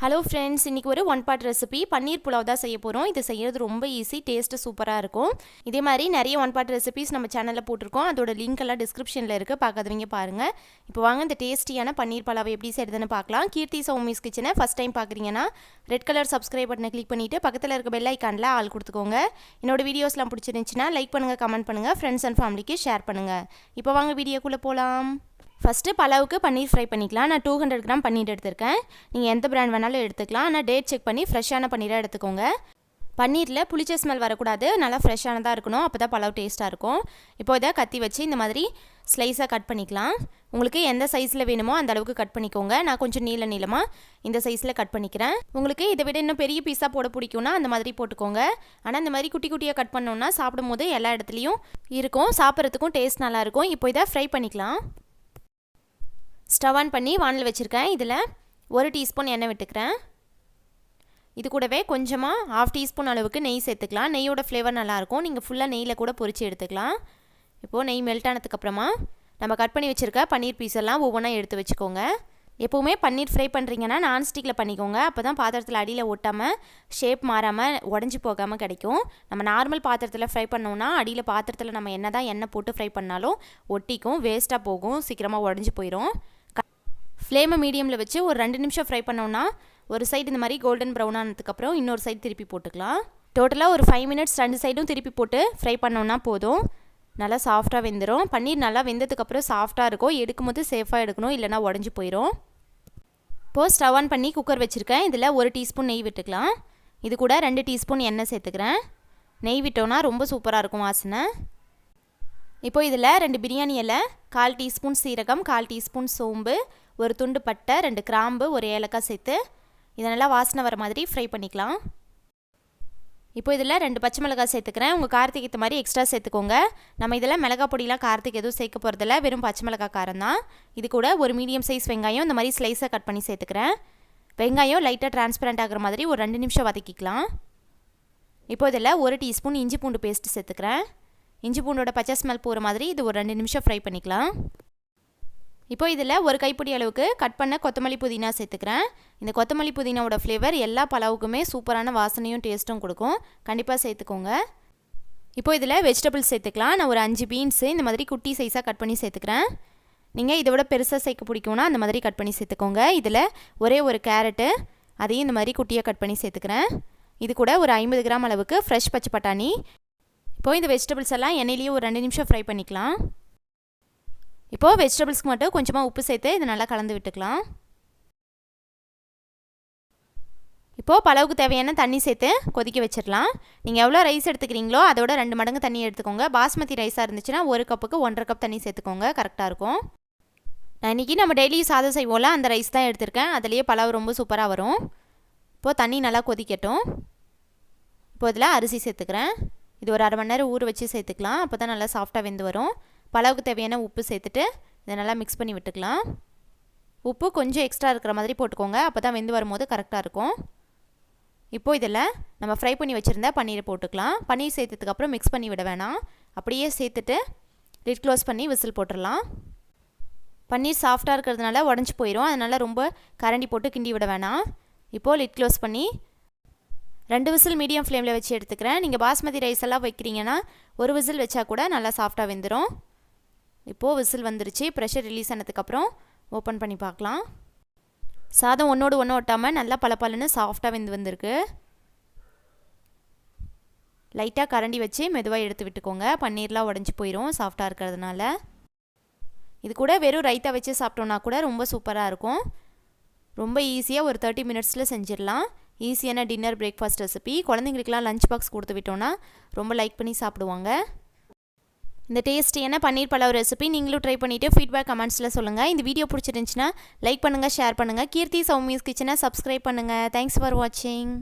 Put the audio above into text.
Hello friends, இன்றைக்கி ஒரு one part recipe பன்னீர் புலாவ் தான் செய்ய போகிறோம். இது செய்கிறது ரொம்ப ஈஸி, டேஸ்ட்டு சூப்பராக இருக்கும். இதே மாதிரி நிறைய ஒன் பார்ட் ரெசிபிஸ் நம்ம சேனலில் போட்டிருக்கோம். அதோட லிங்க் எல்லாம் டிஸ்கிரிப்ஷனில் இருக்குது, பார்க்காதவங்க பாருங்கள். இப்போ வாங்க இந்த டேஸ்டியான பன்னீர் புலாவை எப்படி செய்கிறதுன்னு பார்க்கலாம். கீர்த்தி சௌமிஸ் கிச்சனை ஃபஸ்ட் டைம் பார்க்குறீங்கன்னா ரெட் கலர் சப்ஸ்கிரைப் பட்டனை கிளிக் பண்ணிவிட்டு பக்கத்தில் இருக்க பெல் ஐக்கானில் ஆல் கொடுத்துக்கோங்க. என்னோட வீடியோஸ்லாம் பிடிச்சிருந்துச்சுன்னா லைக் பண்ணுங்கள், கமெண்ட் பண்ணுங்கள், ஃப்ரெண்ட்ஸ் அண்ட் ஃபேமிலிக்கு ஷேர் பண்ணுங்கள். இப்போ வாங்க வீடியோக்குள்ளே போகலாம். ஃபஸ்ட்டு பலாவுக்கு பன்னீர் ஃப்ரை பண்ணிக்கலாம். நான் 200 கிராம் பன்னீர் எடுத்திருக்கேன். நீங்கள் எந்த பிராண்ட் வேணாலும் எடுத்துக்கலாம். ஆனால் டேட் செக் பண்ணி ஃப்ரெஷ்ஷான பன்னீராக எடுத்துக்கோங்க. பன்னீரில் புளிச்ச ஸ்மெல் வரக்கூடாது, நல்லா ஃப்ரெஷ்ஷானதாக இருக்கணும். அப்போ தான் பலாவ் டேஸ்ட்டாக இருக்கும். இப்போ இதை கத்தி வச்சு இந்த மாதிரி ஸ்லைஸாக கட் பண்ணிக்கலாம். உங்களுக்கு எந்த சைஸில் வேணுமோ அந்த அளவுக்கு கட் பண்ணிக்கோங்க. நான் கொஞ்சம் நீளமாக இந்த சைஸில் கட் பண்ணிக்கிறேன். உங்களுக்கு இதை விட இன்னும் பெரிய பீஸாக போட பிடிக்கும்னா அந்த மாதிரி போட்டுக்கோங்க. ஆனால் இந்த மாதிரி குட்டி குட்டியாக கட் பண்ணோன்னா சாப்பிடும்போது எல்லா இடத்துலையும் இருக்கும், சாப்பிட்றதுக்கும் டேஸ்ட் நல்லாயிருக்கும். இப்போ இதை ஃப்ரை பண்ணிக்கலாம். ஸ்டவ் ஆன் பண்ணி வானல் வச்சுருக்கேன். இதில் 1 டீஸ்பூன் எண்ணெய் விட்டுக்கிறேன். இது கூடவே கொஞ்சமாக 1/2 டீஸ்பூன் அளவுக்கு நெய் சேர்த்துக்கலாம். நெய்யோட ஃப்ளேவர் நல்லாயிருக்கும். நீங்கள் ஃபுல்லாக நெய்யில் கூட பொரித்து எடுத்துக்கலாம். இப்போது நெய் மெல்ட் ஆனதுக்கப்புறமா நம்ம கட் பண்ணி வச்சுருக்க பன்னீர் பீஸ் எல்லாம் ஒவ்வொன்றா எடுத்து வச்சுக்கோங்க. எப்போவுமே பன்னீர் ஃப்ரை பண்ணுறீங்கன்னா நான்ஸ்டிக்கில் பண்ணிக்கோங்க. அப்போ தான் பாத்திரத்தில் அடியில் ஒட்டாமல் ஷேப் மாறாமல் உடஞ்சி போகாமல் கிடைக்கும். நம்ம நார்மல் பாத்திரத்தில் ஃப்ரை பண்ணோம்னா அடியில் பாத்திரத்தில் நம்ம என்ன தான் எண்ணெய் போட்டு ஃப்ரை பண்ணாலும் ஒட்டிக்கும், வேஸ்ட்டாக போகும், சீக்கிரமாக உடஞ்சி போயிடும். ஃப்ளேமை மீடியமில் வச்சு ஒரு 2 நிமிஷம் ஃப்ரை பண்ணோன்னா ஒரு சைடு இந்த மாதிரி கோல்டன் ப்ரௌன் ஆனதுக்கப்புறம் இன்னொரு சைடு திருப்பி போட்டுக்கலாம். டோட்டலாக ஒரு 5 மினிட்ஸ் 2 சைடும் திருப்பி போட்டு ஃப்ரை பண்ணோன்னா போதும். நல்லா சாஃப்டாக வெந்துடும். பன்னீர் நல்லா வெந்ததுக்கப்புறம் சாஃப்டாக இருக்கும். எடுக்கும் போது சேஃபாக எடுக்கணும், இல்லைனா உடஞ்சி போயிடும். இப்போது ஸ்டவ் ஆன் பண்ணி குக்கர் வச்சுருக்கேன். இதில் 1 டீஸ்பூன் நெய் விட்டுக்கலாம். இது கூட 2 டீஸ்பூன் எண்ணெய் சேர்த்துக்கிறேன். நெய் விட்டோன்னா ரொம்ப சூப்பராக இருக்கும் வாசனை. இப்போ இதில் 2 பிரியாணி இலை, 1/4 டீஸ்பூன் சீரகம், 1/4 டீஸ்பூன் சோம்பு, ஒரு துண்டு பட்டை, 2 கிராம்பு, ஒரு ஏலக்காய் சேர்த்து இதை நல்லா வாசனை வர மாதிரி ஃப்ரை பண்ணிக்கலாம். இப்போ இதில் 2 பச்சை மிளகாய் சேர்த்துக்கிறேன். உங்கள் காரத்துக்கு ஏற்ற மாதிரி எக்ஸ்ட்ரா சேர்த்துக்கோங்க. நம்ம இதில் மிளகாய் பொடியெலாம் காரத்துக்கு எதுவும் சேர்க்க போகிறதில்ல, வெறும் பச்சை மிளகாய் காரம் தான். இது கூட ஒரு மீடியம் சைஸ் வெங்காயம் இந்த மாதிரி ஸ்லைஸாக கட் பண்ணி சேர்த்துக்கிறேன். வெங்காயம் லைட்டாக டிரான்ஸ்பரண்ட் ஆகிற மாதிரி ஒரு 2 நிமிஷம் வதக்கிக்கலாம். இப்போ இதில் 1 டீஸ்பூன் இஞ்சி பூண்டு பேஸ்ட்டு சேர்த்துக்கிறேன். இஞ்சி பூண்டோட பச்சை ஸ்மெல் போகிற மாதிரி இது ஒரு 2 நிமிஷம் ஃப்ரை பண்ணிக்கலாம். இப்போ இதில் ஒரு கைப்பிடி அளவுக்கு கட் பண்ண கொத்தமல்லி புதினா சேர்த்துக்கிறேன். இந்த கொத்தமல்லி புதினாவோட ஃப்ளேவர் எல்லா பலாவுக்குமே சூப்பரான வாசனையும் டேஸ்ட்டும் கொடுக்கும். கண்டிப்பாக சேர்த்துக்கோங்க. இப்போ இதில் வெஜிடபிள்ஸ் சேர்த்துக்கலாம். நான் ஒரு 5 பீன்ஸு இந்த மாதிரி குட்டி சைஸாக கட் பண்ணி சேர்த்துக்கிறேன். நீங்கள் இதை விட பெருசாக சேர்க்க பிடிக்கும்னா அந்த மாதிரி கட் பண்ணி சேர்த்துக்கோங்க. இதில் ஒரே ஒரு கேரட்டு, அதையும் இந்த மாதிரி குட்டியாக கட் பண்ணி சேர்த்துக்கிறேன். இது கூட ஒரு 50 கிராம் அளவுக்கு ஃப்ரெஷ் பச்சை பட்டாணி. இப்போது இந்த வெஜிடபிள்ஸ் எல்லாம் எண்ணெயிலேயே ஒரு 2 நிமிஷம் ஃப்ரை பண்ணிக்கலாம். இப்போது வெஜிடபிள்ஸ்க்கு மட்டும் கொஞ்சமாக உப்பு சேர்த்து இதை நல்லா கலந்து விட்டுக்கலாம். இப்போது பலாவுக்கு தேவையான தண்ணி சேர்த்து கொதிக்க வச்சிடலாம். நீங்கள் எவ்வளோ ரைஸ் எடுத்துக்கிறீங்களோ அதோட 2 மடங்கு தண்ணி எடுத்துக்கோங்க. பாஸ்மதி ரைஸாக இருந்துச்சுன்னா 1 கப்புக்கு 1.5 கப் தண்ணி சேர்த்துக்கோங்க, கரெக்டாக இருக்கும். நான் இன்றைக்கி நம்ம டெய்லி சாதம் செய்வோம்ல, அந்த ரைஸ் தான் எடுத்திருக்கேன். அதுலேயே பலாவு ரொம்ப சூப்பராக வரும். இப்போது தண்ணி நல்லா கொதிக்கட்டும். இப்போ இதில் அரிசி சேர்த்துக்கிறேன். இது ஒரு 1/2 மணி நேரம் ஊற வச்சு சேர்த்துக்கலாம். அப்போ தான் நல்லா சாஃப்டாக வெந்து வரும். பலாவுக்கு தேவையான உப்பு சேர்த்துட்டு இதை நல்லா மிக்ஸ் பண்ணி விட்டுக்கலாம். உப்பு கொஞ்சம் எக்ஸ்ட்ரா இருக்கிற மாதிரி போட்டுக்கோங்க, அப்போ தான் வெந்து வரும்போது கரெக்டாக இருக்கும். இப்போது இதில் நம்ம ஃப்ரை பண்ணி வச்சுருந்த பன்னீரை போட்டுக்கலாம். பன்னீர் சேர்த்ததுக்கப்புறம் மிக்ஸ் பண்ணி விட வேணாம், அப்படியே சேர்த்துட்டு லிட் க்ளோஸ் பண்ணி விசில் போட்டுடலாம். பன்னீர் சாஃப்டாக இருக்கிறதுனால உடஞ்சி போயிடும், அதனால் ரொம்ப கரண்டி போட்டு கிண்டி விட வேணாம். இப்போது லிட் க்ளோஸ் பண்ணி 2 விசில் மீடியம் ஃப்ளேமில் வச்சு எடுத்துக்கிறேன். நீங்கள் பாஸ்மதி ரைஸ் எல்லாம் வைக்கிறீங்கன்னா 1 விசில் வச்சா கூட நல்லா சாஃப்டாக வெந்துடும். இப்போது விசில் வந்துருச்சு. ப்ரெஷர் ரிலீஸ் ஆனதுக்கப்புறம் ஓப்பன் பண்ணி பார்க்கலாம். சாதம் ஒன்றோடு ஒன்று ஒட்டாமல் நல்லா பலன்னு சாஃப்டாக வந்திருக்கு. லைட்டாக கரண்டி வச்சு மெதுவாக எடுத்து விட்டுக்கோங்க. பன்னீர்லாம் உடஞ்சி போயிடும் சாஃப்டாக இருக்கிறதுனால. இது கூட வெறும் ரைத்தா வச்சு சாப்பிட்டோன்னா கூட ரொம்ப சூப்பராக இருக்கும். ரொம்ப ஈஸியாக ஒரு 30 மினிட்ஸில் செஞ்சிடலாம். ஈஸியான டின்னர் பிரேக்ஃபாஸ்ட் ரெசிபி. குழந்தைங்களுக்குலாம் லஞ்ச் பாக்ஸ் கொடுத்து விட்டோன்னா ரொம்ப லைக் பண்ணி சாப்பிடுவாங்க. இந்த டேஸ்டியான பன்னீர் பலாவ் ரெசிபி நீங்களும் ட்ரை பண்ணிவிட்டு ஃபீட்பேக் கமெண்ட்ஸில் சொல்லுங்கள். இந்த வீடியோ பிடிச்சிருந்துச்சுன்னா லைக் பண்ணுங்கள், ஷேர் பண்ணுங்கள். கீர்த்தி சௌமிஸ் கிச்சனை சப்ஸ்கிரைப் பண்ணுங்கள். தேங்க்ஸ் ஃபார் வாட்சிங்.